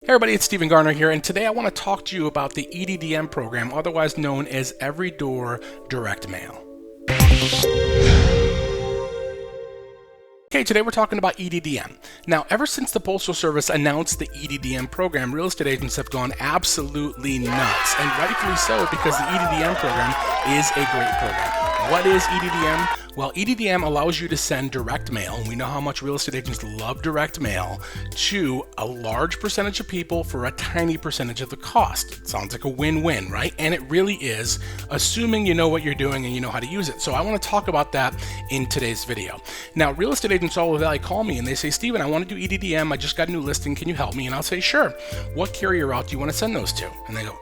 Hey everybody, it's Stephen Garner here, and today I want to talk to you about the EDDM program, otherwise known as Every Door Direct Mail. Okay, today we're talking about EDDM. Now, ever since the Postal Service announced the EDDM program, real estate agents have gone absolutely nuts, and rightfully so, because the EDDM program is a great program. What is EDDM? Well, EDDM allows you to send direct mail, and we know how much real estate agents love direct mail, to a large percentage of people for a tiny percentage of the cost. It sounds like a win-win, right? And it really is, assuming you know what you're doing and you know how to use it. So I want to talk about that in today's video. Now, real estate agents all over the valley call me and they say, Stephen, I want to do EDDM. I just got a new listing. Can you help me? And I'll say, sure. What carrier route do you want to send those to? And they go,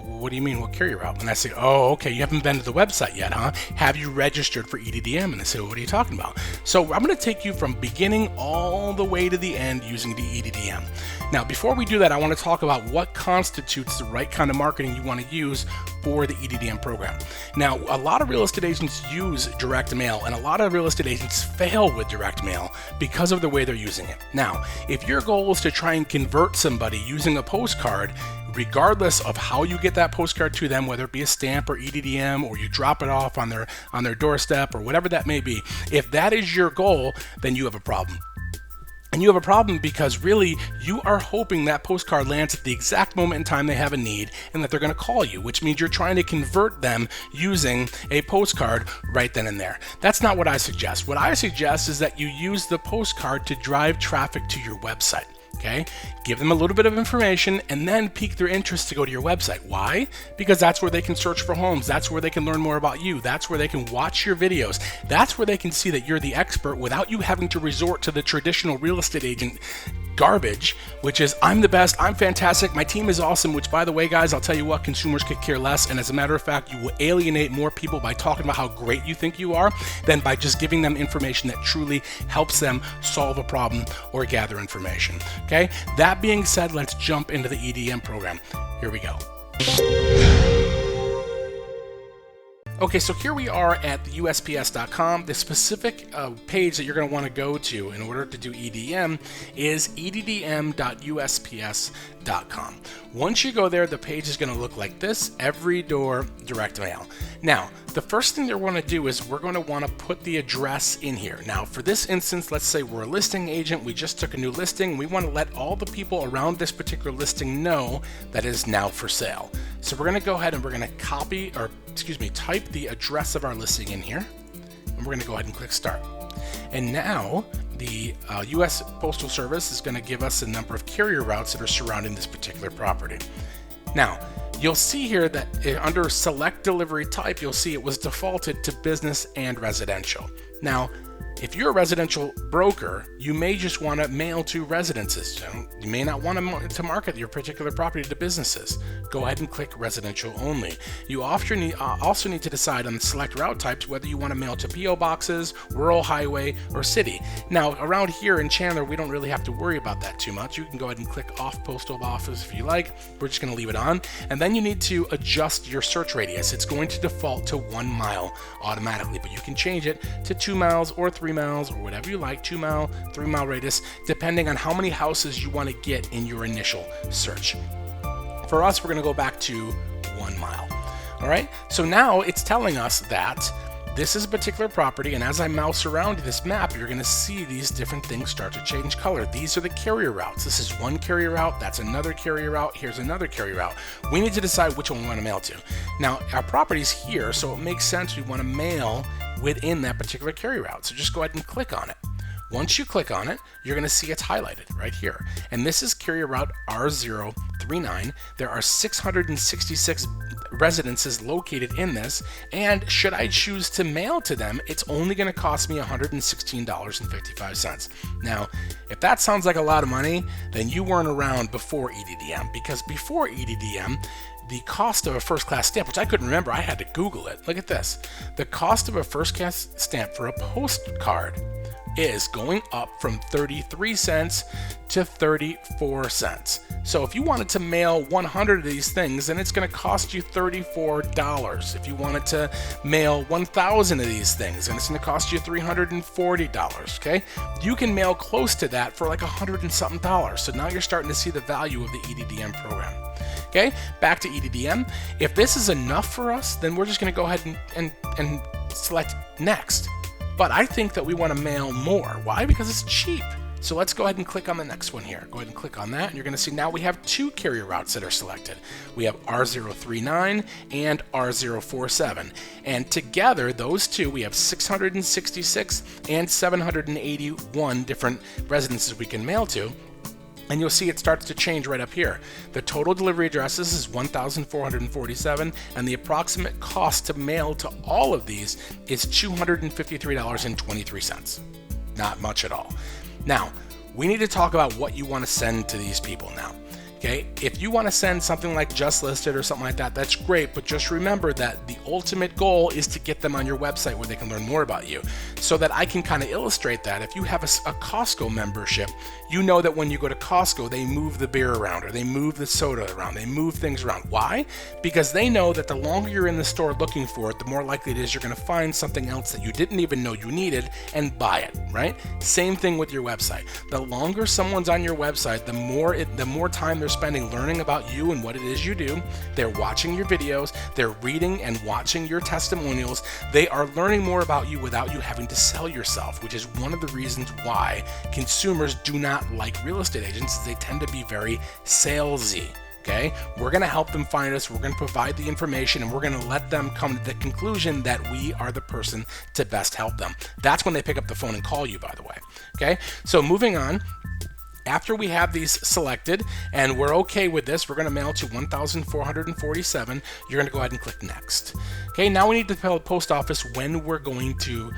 what do you mean, what carrier route? And I say, oh, okay, you haven't been to the website yet, huh? Have you registered for EDDM? And they say, well, what are you talking about? So I'm going to take you from beginning all the way to the end using the EDDM. Now, before we do that, I want to talk about what constitutes the right kind of marketing you want to use for the EDDM program. Now, a lot of real estate agents use direct mail, and a lot of real estate agents fail with direct mail because of the way they're using it. Now, if your goal is to try and convert somebody using a postcard, regardless of how you get that postcard to them, whether it be a stamp or EDDM, or you drop it off on their doorstep or whatever that may be, if that is your goal, then you have a problem. And you have a problem because really you are hoping that postcard lands at the exact moment in time they have a need and that they're going to call you, which means you're trying to convert them using a postcard right then and there. That's not what I suggest. What I suggest is that you use the postcard to drive traffic to your website. Okay, give them a little bit of information and then pique their interest to go to your website. Why? Because that's where they can search for homes. That's where they can learn more about you. That's where they can watch your videos. That's where they can see that you're the expert without you having to resort to the traditional real estate agent garbage, which is I'm the best, I'm fantastic, my team is awesome, which by the way, guys, I'll tell you what, consumers could care less. And as a matter of fact, you will alienate more people by talking about how great you think you are than by just giving them information that truly helps them solve a problem or gather information. Okay, that being said, let's jump into the EDDM program. Here we go. Okay, so here we are at USPS.com. The specific page that you're going to want to go to in order to do EDDM is EDDM.USPS.com. Once you go there, the page is going to look like this, Every Door Direct Mail. Now, the first thing they're going to do is we're going to want to put the address in here. Now, for this instance, let's say we're a listing agent. We just took a new listing. We want to let all the people around this particular listing know that it is now for sale. So we're going to go ahead and we're going to type the address of our listing in here, and we're going to go ahead and click Start. And now the U.S. Postal Service is going to give us a number of carrier routes that are surrounding this particular property. Now, you'll see here that under Select Delivery Type, you'll see it was defaulted to business and residential. Now, if you're a residential broker, you may just want to mail to residences. You may not want to market your particular property to businesses. Go ahead and click residential only. You also need to decide on the select route types whether you want to mail to P.O. boxes, rural highway, or city. Now, around here in Chandler, we don't really have to worry about that too much. You can go ahead and click off postal office if you like. We're just going to leave it on. And then you need to adjust your search radius. It's going to default to 1 mile automatically, but you can change it to 2 miles or 3 miles or whatever you like, 2 mile, 3 mile radius, depending on how many houses you want to get in your initial search. For us, we're going to go back to 1 mile. All right, so now it's telling us that this is a particular property, and as I mouse around this map, you're going to see these different things start to change color. These are the carrier routes. This is one carrier route, that's another carrier route, here's another carrier route. We need to decide which one we want to mail to. Now, our property's here, so it makes sense we want to mail within that particular carrier route. So just go ahead and click on it. Once you click on it, you're going to see it's highlighted right here. And this is carrier route R039. There are 666 residences located in this, and should I choose to mail to them, it's only going to cost me $116.55. Now, if that sounds like a lot of money, then you weren't around before EDDM, because before EDDM, the cost of a first-class stamp, which I couldn't remember, I had to Google it. Look at this. The cost of a first-class stamp for a postcard is going up from 33 cents to 34 cents. So if you wanted to mail 100 of these things, then it's going to cost you $34. If you wanted to mail 1,000 of these things, then it's going to cost you $340, okay? You can mail close to that for like $100 and something. So now you're starting to see the value of the EDDM program. Okay, back to EDDM. If this is enough for us, then we're just going to go ahead and select next. But I think that we want to mail more. Why? Because it's cheap. So let's go ahead and click on the next one here. Go ahead and click on that, and you're going to see now we have two carrier routes that are selected. We have R039 and R047. And together, those two, we have 666 and 781 different residences we can mail to. And you'll see it starts to change right up here. The total delivery addresses is 1,447, and the approximate cost to mail to all of these is $253.23. Not much at all. Now, we need to talk about what you want to send to these people now. Okay, if you want to send something like Just Listed or something like that, that's great, but just remember that the ultimate goal is to get them on your website where they can learn more about you. So that I can kind of illustrate that, if you have a Costco membership, you know that when you go to Costco, they move the beer around, or they move the soda around, they move things around. Why? Because they know that the longer you're in the store looking for it, the more likely it is you're going to find something else that you didn't even know you needed and buy it, right? Same thing with your website. The longer someone's on your website, the more time they're spending learning about you and what it is you do. They're watching your videos, they're reading and watching your testimonials. They are learning more about you without you having to sell yourself, which is one of the reasons why consumers do not like real estate agents. They tend to be very salesy. Okay, we're going to help them find us, we're going to provide the information, and we're going to let them come to the conclusion that we are the person to best help them. That's when they pick up the phone and call you, by the way. Okay, so moving on. After we have these selected and we're okay with this, we're going to mail to 1,447. You're going to go ahead and click next. Okay, now we need to tell the post office when we're going to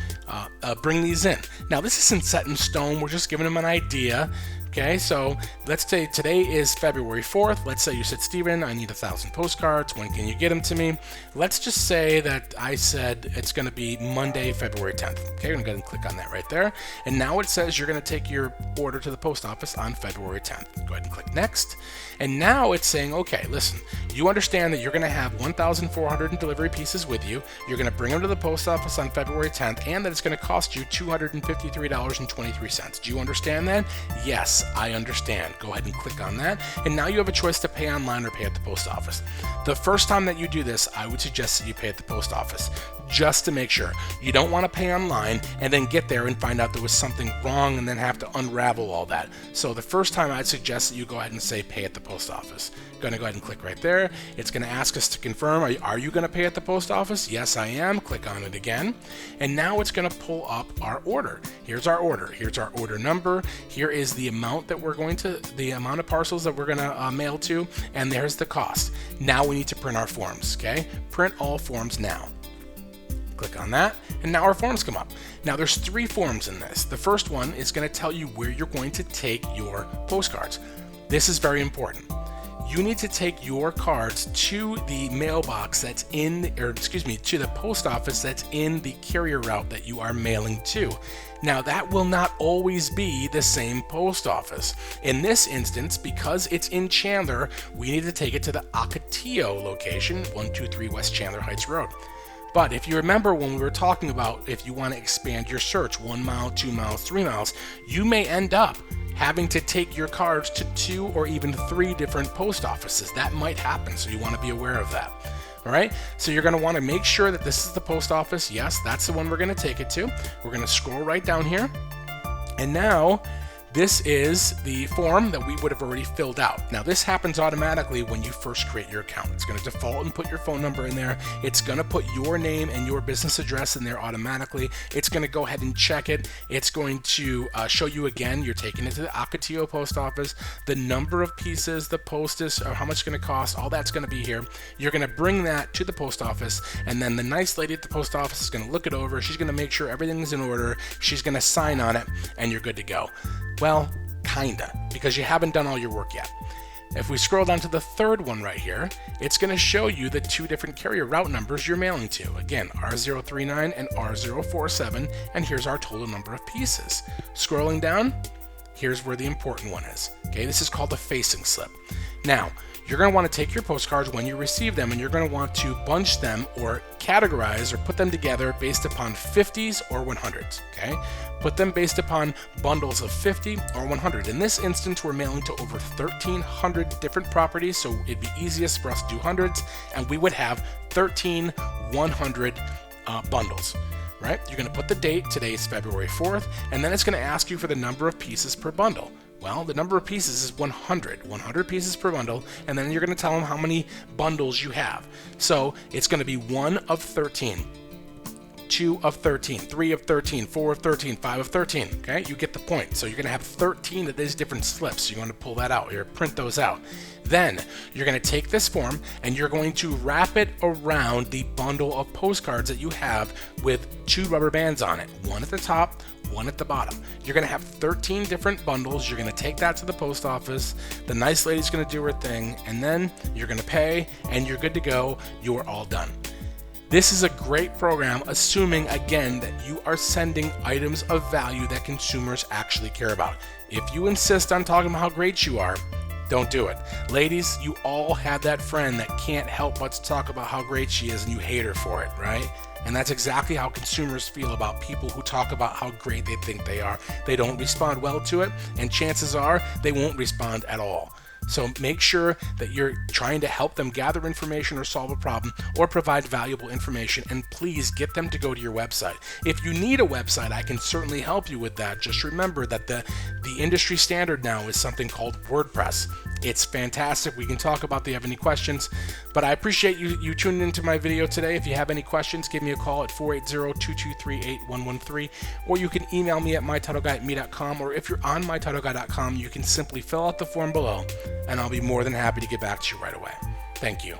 bring these in. Now this isn't set in stone, we're just giving them an idea. Okay, so let's say today is February 4th. Let's say you said, Steven, I need 1,000 postcards. When can you get them to me? Let's just say that I said it's going to be Monday, February 10th. Okay, we're going to go ahead and click on that right there. And now it says you're going to take your order to the post office on February 10th. Go ahead and click next. And now it's saying, okay, listen, you understand that you're going to have 1,400 delivery pieces with you. You're going to bring them to the post office on February 10th, and that it's going to cost you $253.23. Do you understand that? Yes, I understand. Go ahead and click on that. And now you have a choice to pay online or pay at the post office. The first time that you do this, I would suggest that you pay at the post office, just to make sure. You don't want to pay online and then get there and find out there was something wrong and then have to unravel all that. So the first time I'd suggest that you go ahead and say pay at the post office. Going to go ahead and click right there. It's going to ask us to confirm, are you going to pay at the post office? Yes, I am. Click on it again. And now it's going to pull up our order. Here's our order. Here's our order number. Here is the amount that the amount of parcels that we're going to mail to, and there's the cost. Now we need to print our forms, okay? Print all forms now. Click on that, and now our forms come up. Now there's 3 forms in this. The first one is going to tell you where you're going to take your postcards. This is very important. You need to take your cards to the mailbox to the post office that's in the carrier route that you are mailing to. Now that will not always be the same post office. In this instance, because it's in Chandler, we need to take it to the Ocotillo location, 123 West Chandler Heights Road. But if you remember when we were talking about if you want to expand your search 1 mile, 2 miles, 3 miles, you may end up having to take your cards to 2 or even 3 different post offices. That might happen, so you want to be aware of that. All right, so you're going to want to make sure that this is the post office. Yes, that's the one we're going to take it to. We're going to scroll right down here, and now this is the form that we would have already filled out. Now this happens automatically when you first create your account. It's going to default and put your phone number in there. It's going to put your name and your business address in there automatically. It's going to go ahead and check it. It's going to show you again, you're taking it to the Ocotillo post office, the number of pieces, the postage, or how much it's going to cost, all that's going to be here. You're going to bring that to the post office, and then the nice lady at the post office is going to look it over. She's going to make sure everything's in order. She's going to sign on it, and you're good to go. Well, kinda, because you haven't done all your work yet. If we scroll down to the third one right here, it's going to show you the 2 different carrier route numbers you're mailing to. Again, R039 and R047, and here's our total number of pieces. Scrolling down, here's where the important one is. Okay, this is called a facing slip. Now, you're going to want to take your postcards when you receive them, and you're going to want to bunch them or categorize or put them together based upon 50s or 100s. Okay, put them based upon bundles of 50 or 100. In this instance, we're mailing to over 1,300 different properties, so it'd be easiest for us to do hundreds, and we would have 1,100 bundles. Right? You're going to put the date. Today is February 4th, and then it's going to ask you for the number of pieces per bundle. Well, the number of pieces is 100. 100 pieces per bundle, and then you're going to tell them how many bundles you have. So it's going to be 1 of 13, 2 of 13, 3 of 13, 4 of 13, 5 of 13. Okay, you get the point. So you're going to have 13 of these different slips. You're going to pull that out, or print those out. Then you're going to take this form and you're going to wrap it around the bundle of postcards that you have with 2 rubber bands on it, one at the top, one at the bottom. You're going to have 13 different bundles. You're going to take that to the post office. The nice lady's going to do her thing, and then you're going to pay and you're good to go. You're all done. This is a great program, assuming again that you are sending items of value that consumers actually care about. If you insist on talking about how great you are, don't do it. Ladies, you all have that friend that can't help but to talk about how great she is and you hate her for it, right? And that's exactly how consumers feel about people who talk about how great they think they are. They don't respond well to it, and chances are they won't respond at all. So make sure that you're trying to help them gather information or solve a problem or provide valuable information, and please get them to go to your website. If you need a website, I can certainly help you with that. Just remember that the industry standard now is something called WordPress. It's fantastic. We can talk about if you have any questions, but I appreciate you tuning into my video today. If you have any questions, give me a call at 480-223-8113, or you can email me at mytitleguy@me.com, or if you're on mytitleguy.com, you can simply fill out the form below, and I'll be more than happy to get back to you right away. Thank you.